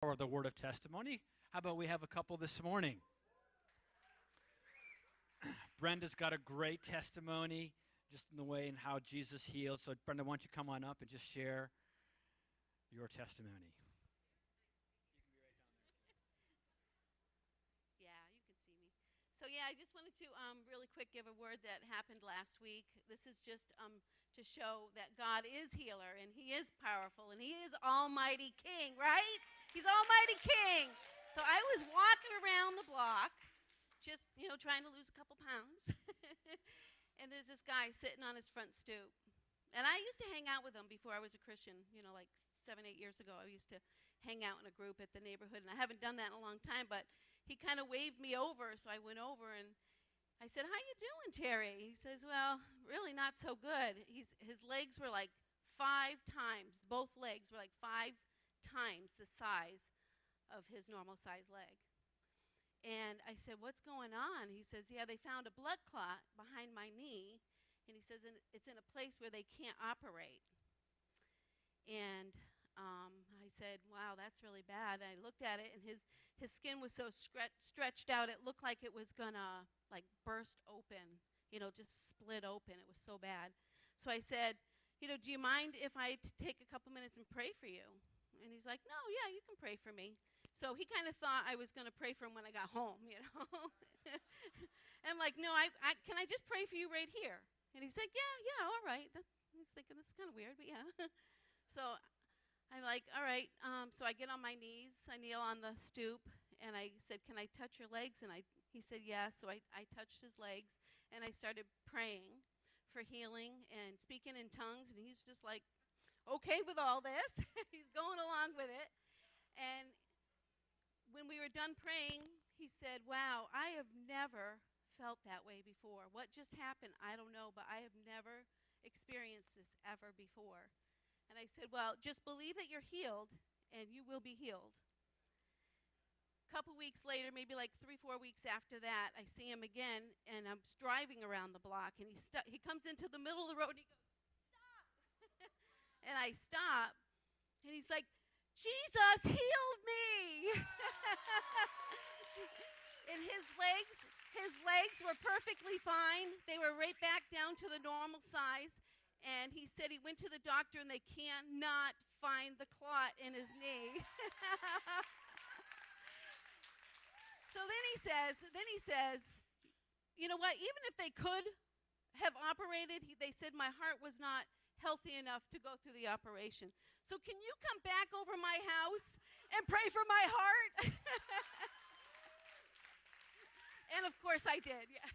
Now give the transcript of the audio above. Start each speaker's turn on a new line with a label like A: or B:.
A: Or the word of testimony. How about we have a couple this morning? Brenda's got a great testimony just in the way and how Jesus healed. So Brenda, why don't you come on up and just share your testimony?
B: Yeah, you can see me. So yeah, I just wanted to really quick give a word that happened last week. This is just to show that God is healer and He is powerful and He is Almighty King, right? He's Almighty King. So I was walking around the block, just trying to lose a couple pounds, and there's this guy sitting on his front stoop. And I used to hang out with him before I was a Christian, like 7, 8 years ago. I used to hang out in a group at the neighborhood, and I haven't done that in a long time, but he kind of waved me over, so I went over, and I said, "How you doing, Terry?" He says, "Well, really not so good." His legs were like 5 times, both legs were like 5 times the size of his normal size leg. And I said, "What's going on?" He says, "Yeah, they found a blood clot behind my knee." And he says, "It's in a place where they can't operate." And I said, "Wow, that's really bad." And I looked at it, and his skin was so stretched out, it looked like it was going to like burst open, just split open. It was so bad. So I said, "Do you mind if I take a couple minutes and pray for you?" And he's like, "No, yeah, you can pray for me." So he kind of thought I was going to pray for him when I got home, And I'm like, "No, can I just pray for you right here?" And he's like, yeah, all right. I was thinking, this is kind of weird, but yeah. So I'm like, all right. So I get on my knees. I kneel on the stoop, and I said, "Can I touch your legs?" And he said, "Yeah." So I touched his legs, and I started praying for healing and speaking in tongues, and he's just like, okay with all this. He's going along with it. And when we were done praying, he said, "Wow, I have never felt that way before. What just happened? I don't know, but I have never experienced this ever before." And I said, "Well, just believe that you're healed, and you will be healed." A couple weeks later, maybe like 3, 4 weeks after that, I see him again, and I'm driving around the block, and he comes into the middle of the road, and he goes, "Stop!" And I stop, and he's like, "Jesus healed me." And his legs were perfectly fine. They were right back down to the normal size. And he said he went to the doctor, and they cannot find the clot in his knee. So then he says, "You know what? Even if they could have operated," they said, "my heart was not healthy enough to go through the operation. So can you come back over my house and pray for my heart?" And of course I did, yeah.